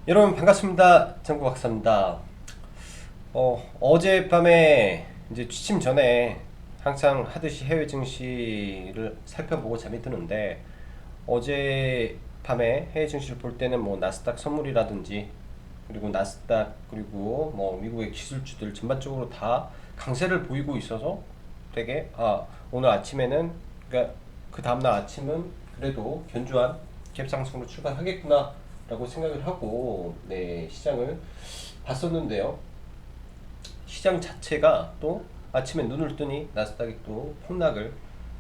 여러분 반갑습니다. 장구 박사입니다. 어젯밤에 이제 취침 전에 항상 하듯이 해외 증시를 살펴보고 잠이 드는데 어젯밤에 해외 증시를 볼 때는 뭐 나스닥 선물이라든지 그리고 나스닥 그리고 뭐 미국의 기술주들 전반적으로 다 강세를 보이고 있어서 되게 오늘 아침에는 그러니까 그 다음날 아침은 그래도 견조한 갭상승으로 출발하겠구나 라고 생각을 하고 시장을 봤었는데요. 시장 자체가 또 아침에 눈을 뜨니 나스닥이 또 폭락을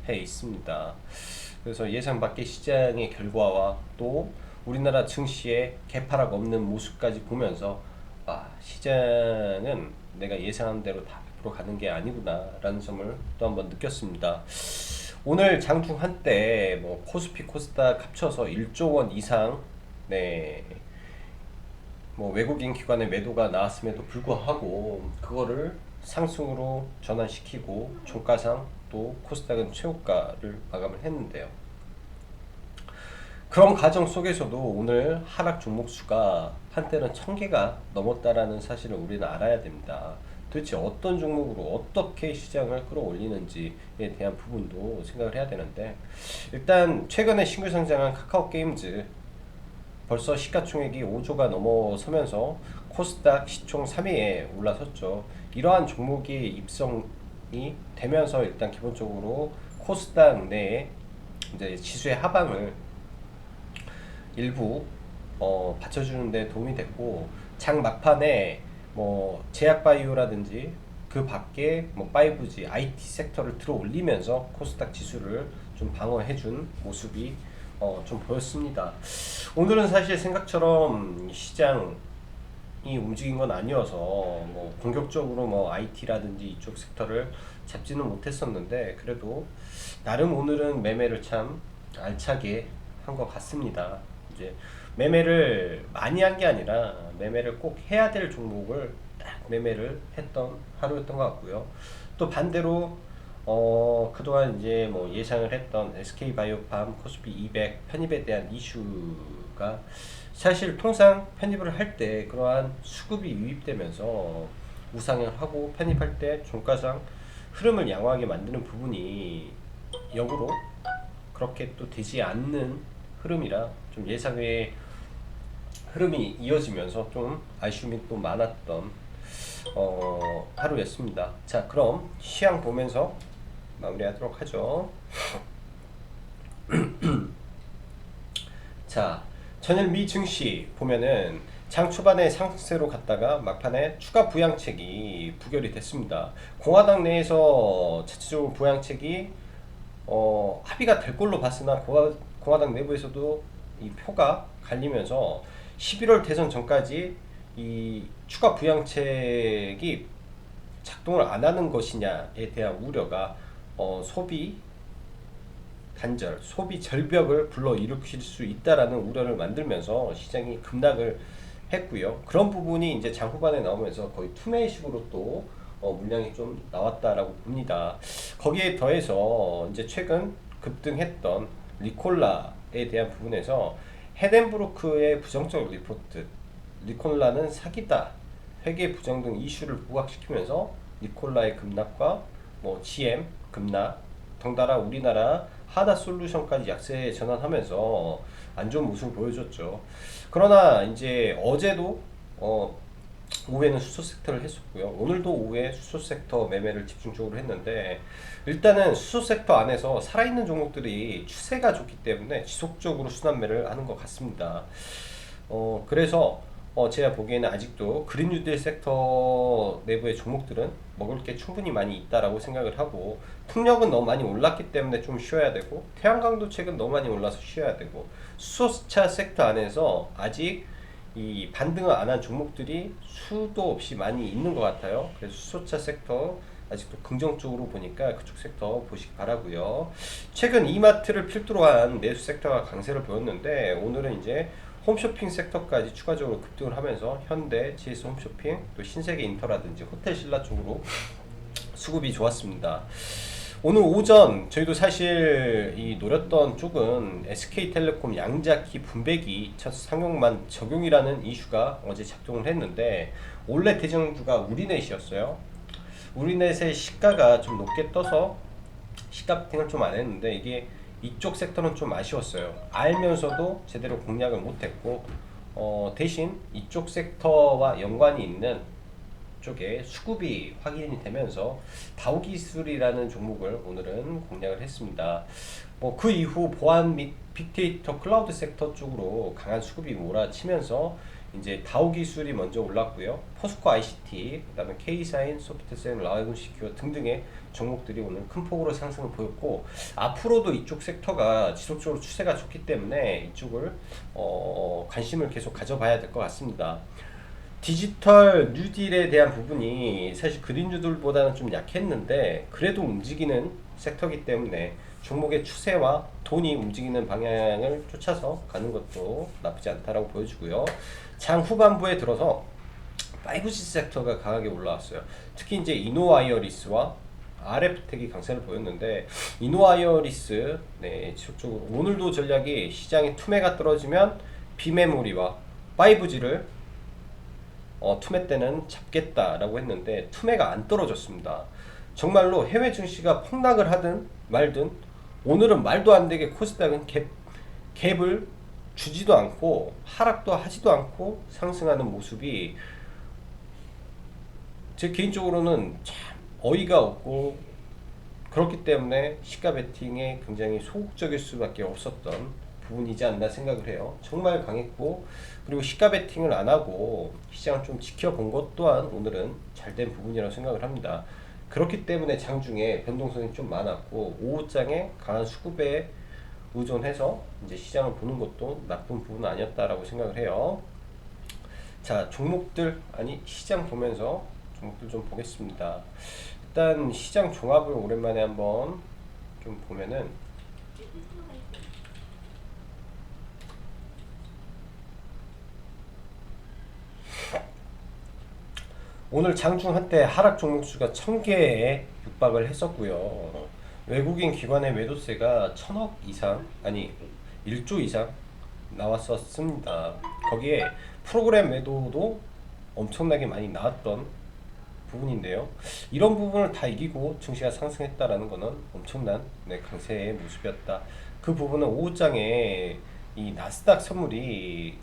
해 있습니다. 그래서 예상 밖의 시장의 결과와 또 우리나라 증시의 개파락 없는 모습까지 보면서 시장은 내가 예상한 대로 다 100% 가는 게 아니구나 라는 점을 또 한번 느꼈습니다. 오늘 장중 한때 뭐 코스피 코스닥 합쳐서 1조 원 이상 뭐 외국인 기관의 매도가 나왔음에도 불구하고 그거를 상승으로 전환시키고 종가상 또 코스닥은 최고가를 마감을 했는데요. 그런 과정 속에서도 오늘 하락 종목 수가 한때는 1000개가 넘었다라는 사실을 우리는 알아야 됩니다. 도대체 어떤 종목으로 어떻게 시장을 끌어올리는지에 대한 부분도 생각을 해야 되는데, 일단 최근에 신규 상장한 카카오 게임즈 벌써 시가총액이 5조가 넘어서면서 코스닥 시총 3위에 올라섰죠. 이러한 종목이 입성이 되면서 일단 기본적으로 코스닥 내에 이제 지수의 하방을 일부 받쳐주는 데 도움이 됐고, 장 막판에 뭐 제약바이오라든지 그 밖에 뭐 5G, IT 섹터를 들어 올리면서 코스닥 지수를 좀 방어해준 모습이 좀 보였습니다. 오늘은 사실 생각처럼 시장이 움직인 건 아니어서 뭐 공격적으로 뭐 IT라든지 이쪽 섹터를 잡지는 못했었는데, 그래도 나름 오늘은 매매를 참 알차게 한 것 같습니다. 이제 매매를 많이 한 게 아니라 매매를 꼭 해야 될 종목을 딱 매매를 했던 하루였던 것 같고요. 또 반대로 그동안 이제 뭐 예상을 했던 SK바이오팜, 코스피 200 편입에 대한 이슈가 사실 통상 편입을 할 때 그러한 수급이 유입되면서 우상을 하고 편입할 때 종가상 흐름을 양호하게 만드는 부분이 역으로 그렇게 또 되지 않는 흐름이라 좀 예상외의 흐름이 이어지면서 좀 아쉬움이 또 많았던 하루였습니다. 자, 그럼 시향 보면서 마무리하도록 하죠. 자, 전일 미 증시 보면은 장 초반에 상승세로 갔다가 막판에 추가 부양책이 부결이 됐습니다. 공화당 내에서 자체적으로 부양책이 합의가 될 걸로 봤으나 공화당 내부에서도 이 표가 갈리면서 11월 대선 전까지 이 추가 부양책이 작동을 안 하는 것이냐에 대한 우려가 소비 단절, 소비 절벽을 불러일으킬 수 있다라는 우려를 만들면서 시장이 급락을 했고요. 그런 부분이 이제 장 후반에 나오면서 거의 투매식으로 또 물량이 좀 나왔다라고 봅니다. 거기에 더해서 이제 최근 급등했던 리콜라에 대한 부분에서 헤덴브루크의 부정적 리포트, 리콜라는 사기다, 회계 부정 등 이슈를 부각시키면서 리콜라의 급락과 뭐 GM 급락, 덩달아 우리나라 하나솔루션까지 약세에 전환하면서 안 좋은 모습을 보여줬죠. 그러나 이제 어제도 오후에는 수소 섹터를 했었고요. 오늘도 오후에 수소 섹터 매매를 집중적으로 했는데, 일단은 수소 섹터 안에서 살아있는 종목들이 추세가 좋기 때문에 지속적으로 순환매를 하는 것 같습니다. 그래서 제가 보기에는 아직도 그린 뉴딜 섹터 내부의 종목들은 먹을 게 충분히 많이 있다라고 생각을 하고, 풍력은 너무 많이 올랐기 때문에 좀 쉬어야 되고, 태양광도 최근 너무 많이 올라서 쉬어야 되고, 수소차 섹터 안에서 아직 이 반등을 안 한 종목들이 수도 없이 많이 있는 것 같아요. 그래서 수소차 섹터 아직도 긍정적으로 보니까 그쪽 섹터 보시기 바라고요. 최근 이마트를 필두로 한 내수 섹터가 강세를 보였는데, 오늘은 이제 홈쇼핑 섹터까지 추가적으로 급등을 하면서 현대, GS 홈쇼핑, 또 신세계 인터라든지 호텔 신라 쪽으로 수급이 좋았습니다. 오늘 오전 저희도 사실 이 노렸던 쪽은 SK텔레콤 양자키 분배기 첫 상용만 적용이라는 이슈가 어제 작동을 했는데 원래 대장주가 우리넷이었어요. 우리넷의 시가가 좀 높게 떠서 시가 베팅을 좀 안 했는데 이게 이쪽 섹터는 좀 아쉬웠어요. 알면서도 제대로 공략을 못했고 대신 이쪽 섹터와 연관이 있는 쪽에 수급이 확인이 되면서 다우기술이라는 종목을 오늘은 공략을 했습니다. 뭐 그 이후 보안 및 빅데이터 클라우드 섹터 쪽으로 강한 수급이 몰아치면서 이제 다우기술이 먼저 올랐고요. 포스코 ICT, 그다음에 K사인, 소프트센, 라이온 시큐어 등등의 종목들이 오늘 큰 폭으로 상승을 보였고 앞으로도 이쪽 섹터가 지속적으로 추세가 좋기 때문에 이쪽을 관심을 계속 가져봐야 될 것 같습니다. 디지털 뉴딜에 대한 부분이 사실 그린 뉴딜보다는 좀 약했는데 그래도 움직이는 섹터이기 때문에 종목의 추세와 돈이 움직이는 방향을 쫓아서 가는 것도 나쁘지 않다라고 보여주고요. 장 후반부에 들어서 5G 섹터가 강하게 올라왔어요. 특히 이제 이노와이어리스와 RF텍이 강세를 보였는데 이노와이어리스 지속적으로 오늘도 전략이 시장의 투매가 떨어지면 비메모리와 5G를 투매 때는 잡겠다라고 했는데 투매가 안 떨어졌습니다. 정말로 해외 증시가 폭락을 하든 말든 오늘은 말도 안 되게 코스닥은 갭을 주지도 않고 하락도 하지도 않고 상승하는 모습이 제 개인적으로는 참 어이가 없고 그렇기 때문에 시가 베팅에 굉장히 소극적일 수밖에 없었던 부분이지 않나 생각을 해요. 정말 강했고 그리고 시가 베팅을 안 하고 시장을 좀 지켜본 것 또한 오늘은 잘된 부분이라고 생각을 합니다. 그렇기 때문에 장중에 변동성이 좀 많았고 오후장에 강한 수급에 의존해서 이제 시장을 보는 것도 나쁜 부분은 아니었다라고 생각을 해요. 자, 종목들 아니 시장 보면서 종목들 좀 보겠습니다. 일단 시장 종합을 오랜만에 한번 좀 보면은 오늘 장중 한때 하락 종목 수가 1000개에 육박을 했었고요. 외국인 기관의 매도세가 1000억 이상, 아니 1조 이상 나왔었습니다. 거기에 프로그램 매도도 엄청나게 많이 나왔던 부분인데요. 이런 부분을 다 이기고 증시가 상승했다라는 것은 엄청난 강세의 모습이었다. 그 부분은 오후장에 이 나스닥 선물이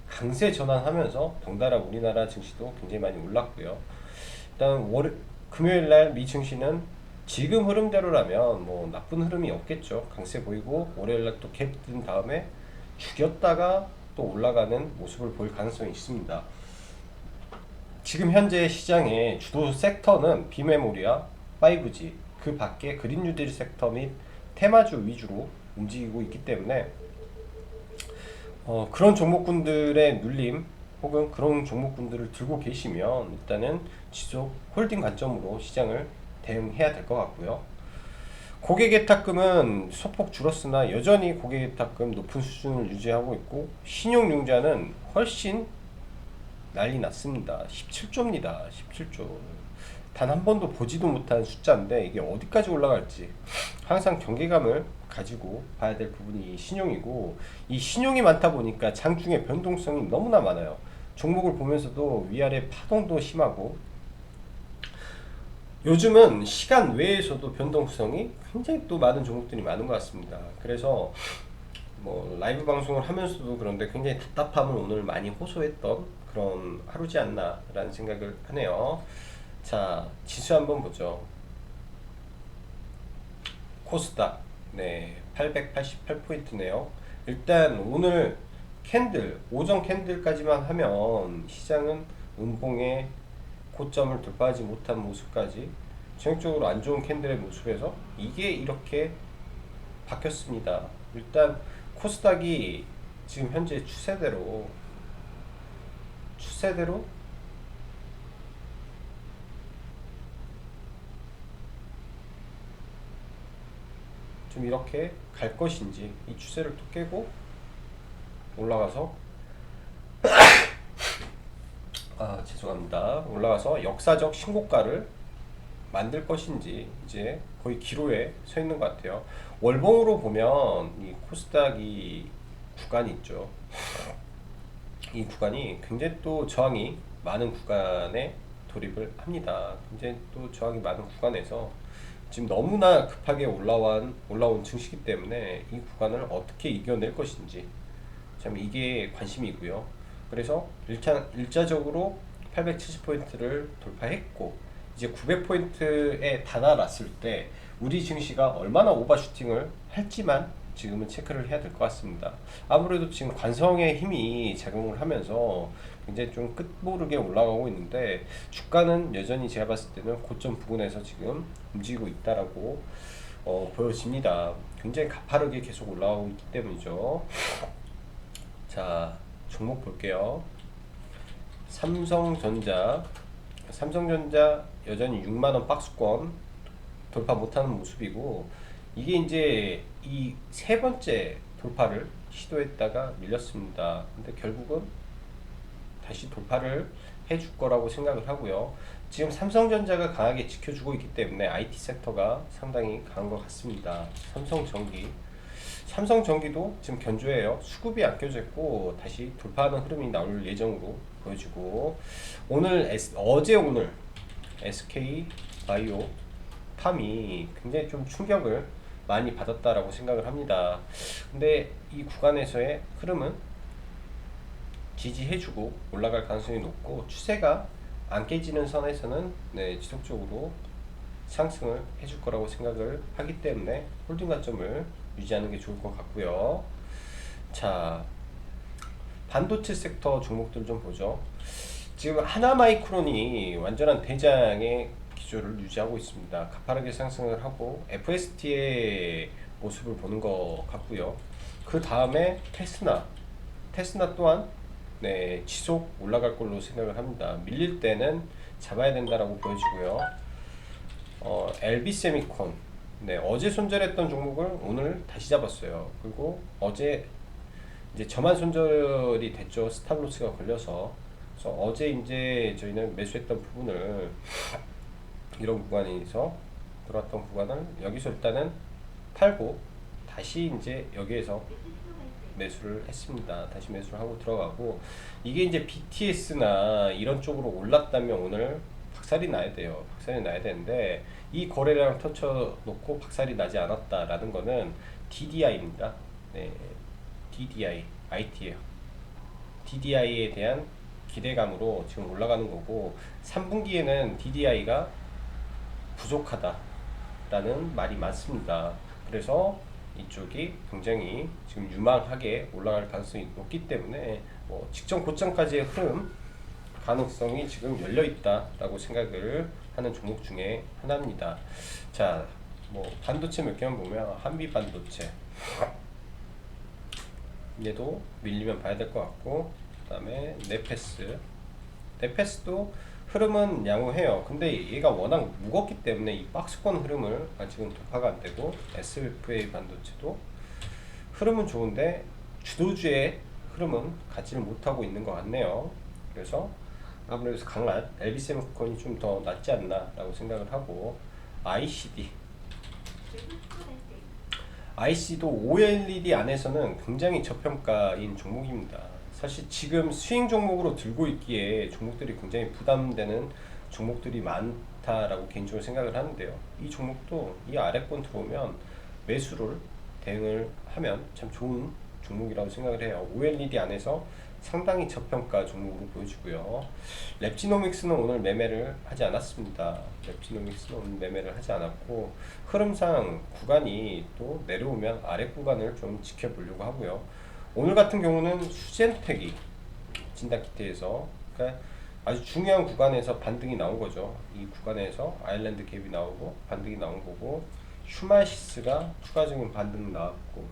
강세 전환하면서 덩달아 우리나라 증시도 굉장히 많이 올랐고요. 일단 금요일날 미 증시는 지금 흐름대로라면 뭐 나쁜 흐름이 없겠죠. 강세 보이고 월요일날 또 갭 뜬 다음에 죽였다가 또 올라가는 모습을 보일 가능성이 있습니다. 지금 현재 시장의 주도 섹터는 비메모리와 5G 그 밖에 그린 뉴딜 섹터 및 테마주 위주로 움직이고 있기 때문에 그런 종목군들의 눌림 혹은 그런 종목군들을 들고 계시면 일단은 지속 홀딩 관점으로 시장을 대응해야 될 것 같고요. 고객예탁금은 소폭 줄었으나 여전히 고객예탁금 높은 수준을 유지하고 있고 신용융자는 훨씬 난리 났습니다. 17조입니다. 17조. 단 한 번도 보지도 못한 숫자인데 이게 어디까지 올라갈지 항상 경계감을 가지고 봐야 될 부분이 신용이고 이 신용이 많다 보니까 장중에 변동성이 너무나 많아요. 종목을 보면서도 위아래 파동도 심하고 요즘은 시간 외에서도 변동성이 굉장히 또 많은 종목들이 많은 것 같습니다. 그래서 뭐 라이브 방송을 하면서도 그런데 굉장히 답답함을 오늘 많이 호소했던 그런 하루지 않나 라는 생각을 하네요. 자, 지수 한번 보죠. 코스닥 888포인트네요 일단 오늘 캔들 오전 캔들까지만 하면 시장은 음봉의 고점을 돌파하지 못한 모습까지 전형적으로 안 좋은 캔들의 모습에서 이게 이렇게 바뀌었습니다. 일단 코스닥이 지금 현재 추세대로 좀 이렇게 갈 것인지 이 추세를 또 깨고 올라가서 죄송합니다. 올라가서 역사적 신고가를 만들 것인지 이제 거의 기로에 서 있는 것 같아요. 월봉으로 보면 이 코스닥 이 구간이 있죠. 이 구간이 굉장히 또 저항이 많은 구간에 돌입을 합니다. 굉장히 또 저항이 많은 구간에서 지금 너무나 급하게 올라온 증시기 때문에 이 구간을 어떻게 이겨낼 것인지 참 이게 관심이고요. 그래서 일자적으로 870포인트를 돌파했고 이제 900포인트에 다다랐을 때 우리 증시가 얼마나 오버슈팅을 할지만 지금은 체크를 해야 될 것 같습니다. 아무래도 지금 관성의 힘이 작용을 하면서 굉장히 좀 끝모르게 올라가고 있는데 주가는 여전히 제가 봤을 때는 고점 부근에서 지금 움직이고 있다라고 보여집니다. 굉장히 가파르게 계속 올라오고 있기 때문이죠. 자, 종목 볼게요. 삼성전자 여전히 6만원 박스권 돌파 못하는 모습이고 이게 이제 이 세 번째 돌파를 시도했다가 밀렸습니다. 근데 결국은 다시 돌파를 해줄 거라고 생각을 하고요. 지금 삼성전자가 강하게 지켜주고 있기 때문에 IT 섹터가 상당히 강한 것 같습니다. 삼성전기도 지금 견조해요. 수급이 안 껴졌고 다시 돌파하는 흐름이 나올 예정으로 보여지고 오늘 SK 바이오 팜이 굉장히 좀 충격을 많이 받았다라고 생각을 합니다. 근데 이 구간에서의 흐름은 지지해주고 올라갈 가능성이 높고 추세가 안 깨지는 선에서는 지속적으로 상승을 해줄 거라고 생각을 하기 때문에 홀딩 관점을 유지하는 게 좋을 것 같고요. 자, 반도체 섹터 종목들 좀 보죠. 지금 하나마이크론이 완전한 대장의 기조를 유지하고 있습니다. 가파르게 상승을 하고 FST의 모습을 보는 것 같고요. 그 다음에 테스나 또한 지속 올라갈 걸로 생각을 합니다. 밀릴 때는 잡아야 된다라고 보여지고요. LB세미콘 어제 손절했던 종목을 오늘 다시 잡았어요. 그리고 어제 이제 저만 손절이 됐죠. 스탑로스가 걸려서. 그래서 어제 이제 저희는 매수했던 부분을 이런 구간에서 들어왔던 구간을 여기서 일단은 팔고 다시 이제 여기에서 매수를 했습니다. 다시 매수를 하고 들어가고 이게 이제 BTS나 이런 쪽으로 올랐다면 오늘 박살이 나야 돼요. 박살이 나야 되는데 이 거래량을 터쳐놓고 박살이 나지 않았다라는 거는 DDI입니다. DDI, IT예요. DDI에 대한 기대감으로 지금 올라가는 거고 3분기에는 DDI가 부족하다라는 말이 많습니다. 그래서 이쪽이 굉장히 지금 유망하게 올라갈 가능성이 높기 때문에 직전 고점까지의 흐름 가능성이 지금 열려 있다라고 생각을 하는 종목 중에 하나입니다. 자, 반도체 몇 개만 보면 한미 반도체 얘도 밀리면 봐야 될 것 같고 그다음에 네페스도 흐름은 양호해요. 근데 얘가 워낙 무겁기 때문에 이 박스권 흐름을 지금 돌파가 안 되고 SFA 반도체도 흐름은 좋은데 주도주의 흐름은 갖지를 못하고 있는 것 같네요. 그래서 아무래도 강한 LB세미콘이 좀 더 낫지 않나라고 생각을 하고 IC도 OLED 안에서는 굉장히 저평가인 종목입니다. 사실 지금 스윙 종목으로 들고 있기에 종목들이 굉장히 부담되는 종목들이 많다라고 개인적으로 생각을 하는데요. 이 종목도 이 아래권 들어오면 매수를 대응을 하면 참 좋은 종목이라고 생각을 해요. OLED 안에서 상당히 저평가 종목으로 보여지고요. 랩지노믹스는 오늘 매매를 하지 않았습니다. 랩지노믹스는 오늘 매매를 하지 않았고 흐름상 구간이 또 내려오면 아래 구간을 좀 지켜보려고 하고요. 오늘 같은 경우는 수젠텍이 진다키트에서 그러니까 아주 중요한 구간에서 반등이 나온 거죠. 이 구간에서 아일랜드 갭이 나오고 반등이 나온 거고 슈마시스가 추가적인 반등 나왔고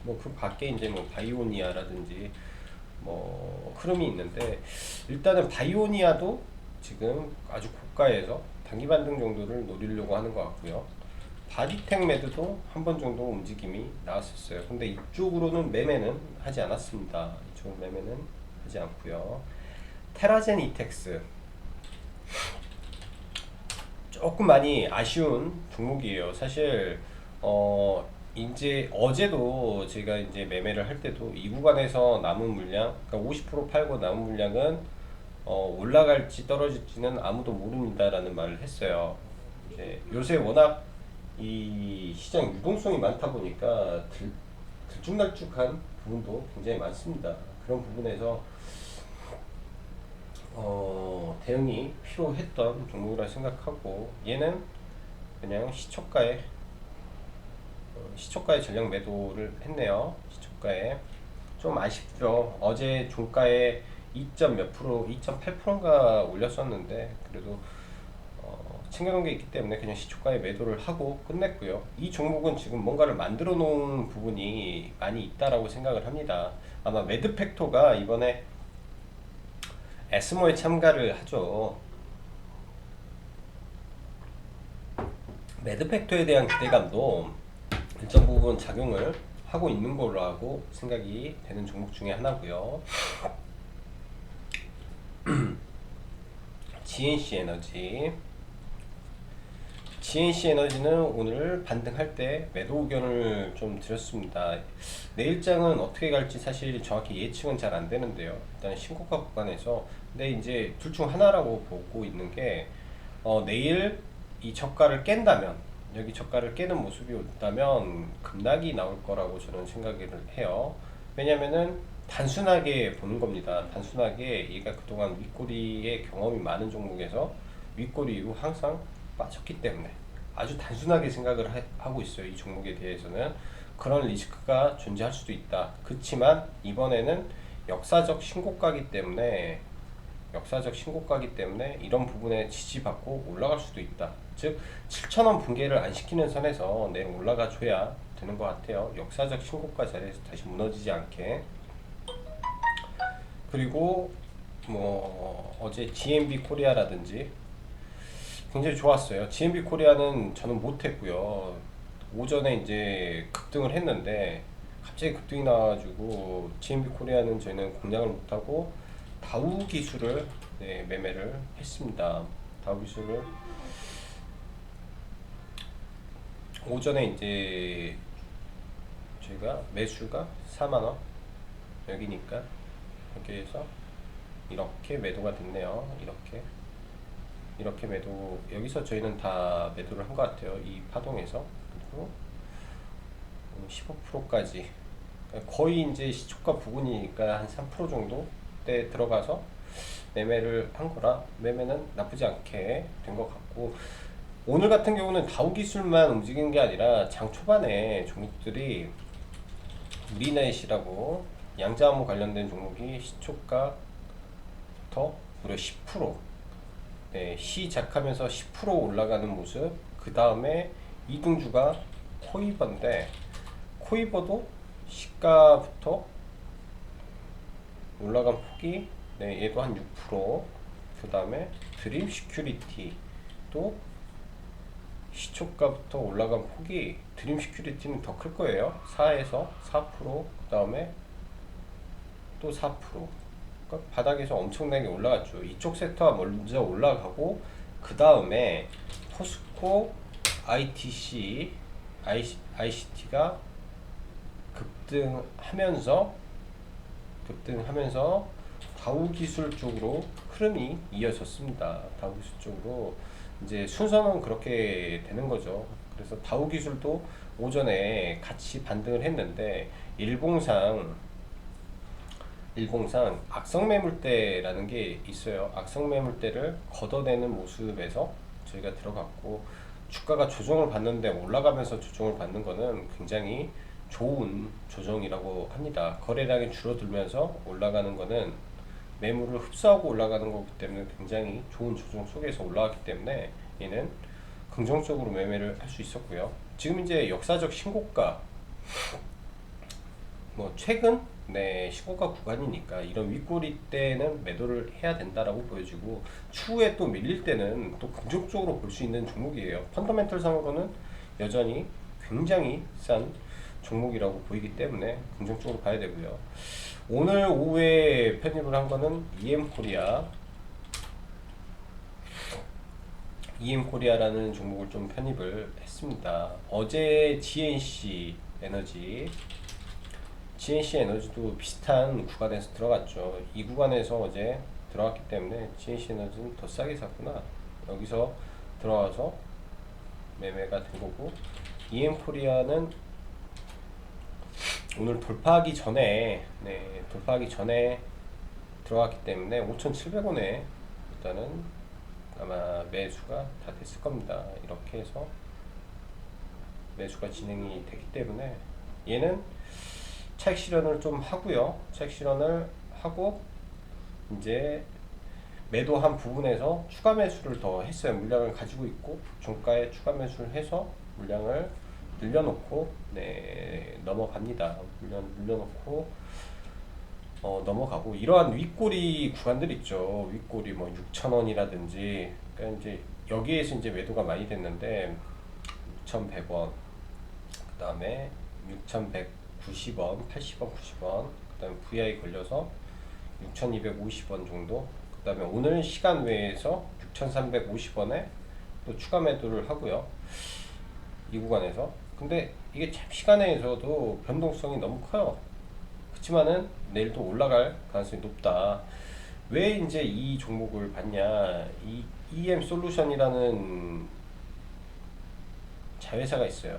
그 밖에 이제 바이오니아라든지 흐름이 있는데 일단은 바이오니아도 지금 아주 고가에서 단기 반등 정도를 노리려고 하는 것 같고요. 바디텍 매드도 한 번 정도 움직임이 나왔었어요. 근데 이쪽으로는 매매는 하지 않았습니다. 이쪽은 매매는 하지 않고요. 테라젠 이텍스 조금 많이 아쉬운 종목이에요. 사실 이제 어제도 제가 이제 매매를 할 때도 이 구간에서 남은 물량, 그러니까 50% 팔고 남은 물량은 올라갈지 떨어질지는 아무도 모릅니다라는 말을 했어요. 이제 요새 워낙 이 시장 유동성이 많다 보니까 들쭉날쭉한 부분도 굉장히 많습니다. 그런 부분에서 대응이 필요했던 종목이라 생각하고, 얘는 그냥 시초가에 전량 매도를 했네요. 시초가에 좀 아쉽죠. 어제 종가에 2점 몇 프로, 2.8%인가 올렸었는데 그래도 챙겨놓은 게 있기 때문에 그냥 시초가에 매도를 하고 끝냈고요. 이 종목은 지금 뭔가를 만들어 놓은 부분이 많이 있다라고 생각을 합니다. 아마 매드팩토가 이번에 에스모에 참가를 하죠. 매드팩토에 대한 기대감도 일정 부분 작용을 하고 있는 거라고 생각이 되는 종목 중에 하나고요. GNC 에너지. GNC 에너지는 오늘 반등할 때 매도 의견을 좀 드렸습니다. 내일장은 어떻게 갈지 사실 정확히 예측은 잘 안 되는데요. 일단 신고가 구간에서, 근데 이제 둘 중 하나라고 보고 있는 게 내일 이 저가를 깬다면, 여기 저가를 깨는 모습이 온다면 급락이 나올 거라고 저는 생각을 해요. 왜냐면은 단순하게 보는 겁니다. 단순하게 얘가 그동안 윗꼬리의 경험이 많은 종목에서 윗꼬리 이후 항상 빠졌기 때문에 아주 단순하게 생각을 하고 있어요. 이 종목에 대해서는 그런 리스크가 존재할 수도 있다. 그렇지만 이번에는 역사적 신고가기 때문에 이런 부분에 지지받고 올라갈 수도 있다. 즉 7,000원 붕괴를 안 시키는 선에서 내일 올라가 줘야 되는 것 같아요. 역사적 신고가 자리에서 다시 무너지지 않게. 그리고 뭐 어제 GMB 코리아라든지 굉장히 좋았어요. GMB 코리아는 저는 못했고요. 오전에 이제 급등을 했는데 갑자기 급등이 나와가지고 GMB 코리아는 저희는 공략을 못하고 다우 기술을 매매를 했습니다. 다우 기술을 오전에 이제 저희가 매수가 4만원 여기니까 이렇게 해서 이렇게 매도가 됐네요. 이렇게 매도, 여기서 저희는 다 매도를 한 것 같아요. 이 파동에서. 그리고 15%까지 거의 이제 시초가 부근이니까 한 3% 정도 때 들어가서 매매를 한 거라 매매는 나쁘지 않게 된 것 같고, 오늘 같은 경우는 다우 기술만 움직인 게 아니라 장 초반에 종목들이 우리넷이라고 양자암호 관련된 종목이 시초가부터 무려 10% 시작하면서 10% 올라가는 모습. 그 다음에 이등주가 코이버인데 코이버도 시가부터 올라간 폭이 얘도 한 6%. 그 다음에 드림 시큐리티도 시초가부터 올라간 폭이, 드림 시큐리티는 더 클 거예요. 4에서 4%. 그 다음에 또 4%. 그러니까 바닥에서 엄청나게 올라갔죠. 이쪽 섹터가 먼저 올라가고 그 다음에 포스코, ICT가 급등하면서 다우 기술 쪽으로 흐름이 이어졌습니다. 다우 기술 쪽으로 이제 순서는 그렇게 되는 거죠. 그래서 다우 기술도 오전에 같이 반등을 했는데 일봉상 악성 매물대라는 게 있어요. 악성 매물대를 걷어내는 모습에서 저희가 들어갔고, 주가가 조정을 받는데 올라가면서 조정을 받는 거는 굉장히 좋은 조정이라고 합니다. 거래량이 줄어들면서 올라가는 거는 매물을 흡수하고 올라가는 거기 때문에 굉장히 좋은 조정 속에서 올라왔기 때문에 얘는 긍정적으로 매매를 할 수 있었고요. 지금 이제 역사적 신고가, 뭐 최근 신고가 구간이니까 이런 윗꼬리 때는 매도를 해야 된다라고 보여지고, 추후에 또 밀릴 때는 또 긍정적으로 볼 수 있는 종목이에요. 펀더멘털 상으로는 여전히 굉장히 싼 종목이라고 보이기 때문에 긍정적으로 봐야 되고요. 오늘 오후에 편입을 한 거는 EM코리아. EM코리아라는 종목을 좀 편입을 했습니다. 어제 GNC 에너지도 비슷한 구간에서 들어갔죠. 이 구간에서 어제 들어갔기 때문에 GNC 에너지는 더 싸게 샀구나. 여기서 들어와서 매매가 된 거고, EM코리아는 오늘 돌파하기 전에 들어갔기 때문에 5,700원에 일단은 아마 매수가 다 됐을 겁니다. 이렇게 해서 매수가 진행이 되기 때문에 얘는 차익 실현을 좀 하고요. 차익 실현을 하고 이제 매도한 부분에서 추가 매수를 더 했어요. 물량을 가지고 있고 종가에 추가 매수를 해서 물량을 늘려놓고 넘어갑니다. 늘려놓고 넘어가고, 이러한 윗꼬리 구간들 있죠. 윗꼬리 뭐 6,000원이라든지, 그러니까 이제 여기에서 이제 매도가 많이 됐는데 6,100원, 그 다음에 6,190원, 80원, 90원, 그 다음에 VI 걸려서 6,250원 정도, 그 다음에 오늘 시간 외에서 6,350원에 또 추가 매도를 하고요. 이 구간에서. 근데 이게 참 시간에서도 변동성이 너무 커요. 그렇지만은 내일 또 올라갈 가능성이 높다. 왜 이제 이 종목을 봤냐? 이 EM 솔루션이라는 자회사가 있어요.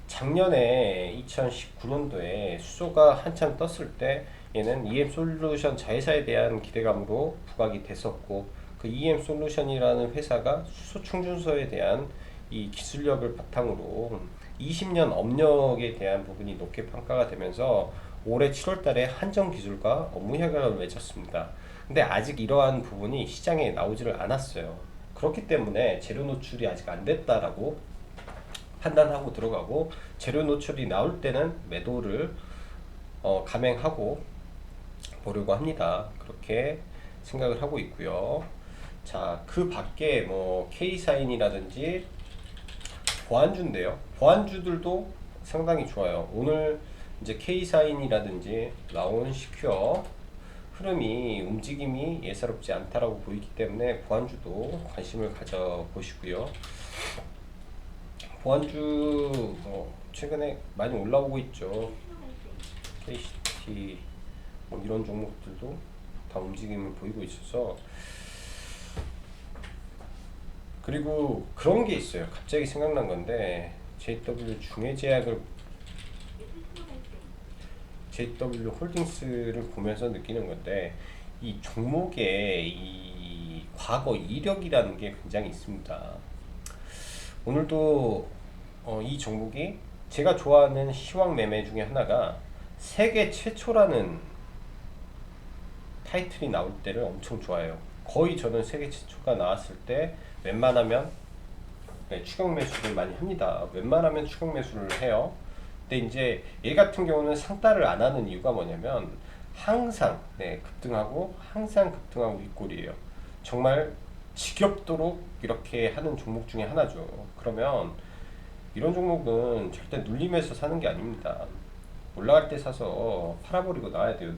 작년에 2019년도에 수소가 한참 떴을 때 얘는 EM 솔루션 자회사에 대한 기대감으로 부각이 됐었고, 그 EM 솔루션이라는 회사가 수소 충전소에 대한 이 기술력을 바탕으로 20년 업력에 대한 부분이 높게 평가가 되면서 올해 7월 달에 한정 기술과 업무 협약을 맺었습니다. 근데 아직 이러한 부분이 시장에 나오지를 않았어요. 그렇기 때문에 재료 노출이 아직 안 됐다라고 판단하고 들어가고, 재료 노출이 나올 때는 매도를 감행하고 보려고 합니다. 그렇게 생각을 하고 있고요. 자, 그 밖에 뭐 K사인이라든지 보안주인데요. 보안주들도 상당히 좋아요. 오늘 이제 K사인이라든지 라온 시큐어 흐름이 움직임이 예사롭지 않다라고 보이기 때문에 보안주도 관심을 가져 보시고요. 보안주 뭐 최근에 많이 올라오고 있죠. KCT 뭐 이런 종목들도 다 움직임을 보이고 있어서. 그리고 그런 게 있어요. 갑자기 생각난 건데, JW 홀딩스를 보면서 느끼는 건데, 이 종목의 이 과거 이력이라는 게 굉장히 있습니다. 오늘도 이 종목이 제가 좋아하는 시황 매매 중에 하나가 세계 최초라는 타이틀이 나올 때를 엄청 좋아해요. 거의 저는 세계 최초가 나왔을 때 웬만하면 추격 매수를 많이 합니다. 웬만하면 추격 매수를 해요. 근데 이제 얘 같은 경우는 상따를 안 하는 이유가 뭐냐면 항상 급등하고 윗골이에요. 정말 지겹도록 이렇게 하는 종목 중에 하나죠. 그러면 이런 종목은 절대 눌림에서 사는 게 아닙니다. 올라갈 때 사서 팔아버리고 나와야 돼요.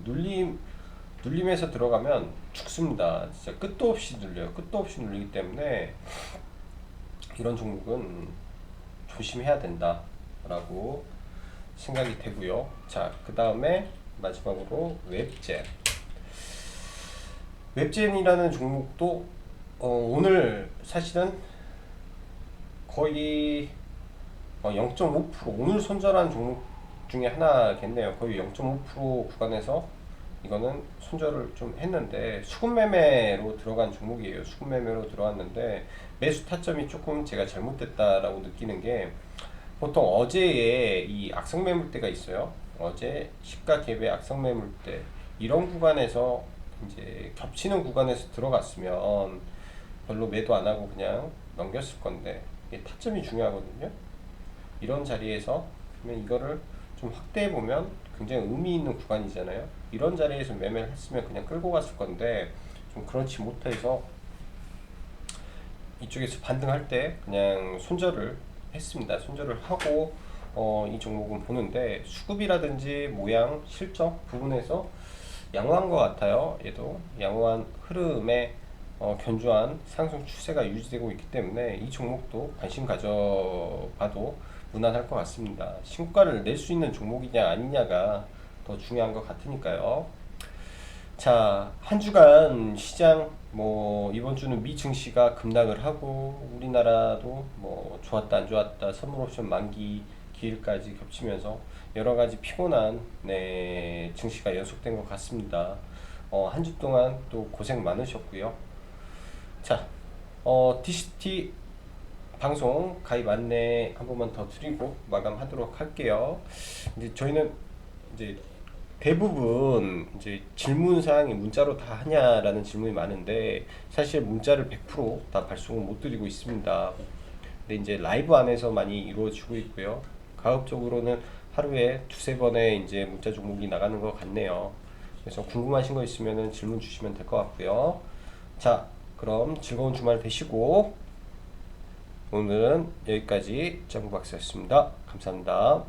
눌림에서 들어가면 죽습니다. 진짜 끝도 없이 눌려요. 끝도 없이 눌리기 때문에 이런 종목은 조심해야 된다 라고 생각이 되고요. 자, 그 다음에 마지막으로 웹젠이라는 종목도 오늘 사실은 거의 0.5% 오늘 손절한 종목 중에 하나겠네요. 거의 0.5% 구간에서 이거는 손절을 좀 했는데 수급 매매로 들어간 종목이에요. 수급 매매로 들어왔는데 매수 타점이 조금 제가 잘못됐다라고 느끼는 게, 보통 어제에 이 악성 매물대가 있어요. 어제 시가 갭의 악성 매물대, 이런 구간에서 이제 겹치는 구간에서 들어갔으면 별로 매도 안 하고 그냥 넘겼을 건데, 이게 타점이 중요하거든요. 이런 자리에서 그러면 이거를 좀 확대해 보면 굉장히 의미 있는 구간이잖아요. 이런 자리에서 매매를 했으면 그냥 끌고 갔을 건데 좀 그렇지 못해서 이쪽에서 반등할 때 그냥 손절을 했습니다. 손절을 하고 이 종목은 보는데 수급이라든지 모양, 실적 부분에서 양호한 것 같아요. 얘도 양호한 흐름에 견조한 상승 추세가 유지되고 있기 때문에 이 종목도 관심 가져봐도 무난할 것 같습니다. 신고가를 낼 수 있는 종목이냐 아니냐가 더 중요한 것 같으니까요. 자, 한 주간 시장 이번 주는 미 증시가 급락을 하고 우리나라도 좋았다 안 좋았다 선물 옵션 만기 기일까지 겹치면서 여러 가지 피곤한 증시가 연속된 것 같습니다. 한 주 동안 또 고생 많으셨고요. 자, DCT 방송 가입 안내 한 번만 더 드리고 마감하도록 할게요. 이제 저희는 이제 대부분 이제 질문 사항이 문자로 다 하냐라는 질문이 많은데 사실 문자를 100%다 발송을 못 드리고 있습니다. 근데 이제 라이브 안에서 많이 이루어지고 있고요. 가급적으로는 하루에 두세 번의 이제 문자 종목이 나가는 것 같네요. 그래서 궁금하신 거 있으면은 질문 주시면 될 것 같고요. 자, 그럼 즐거운 주말 되시고 오늘은 여기까지 정박사였습니다. 감사합니다.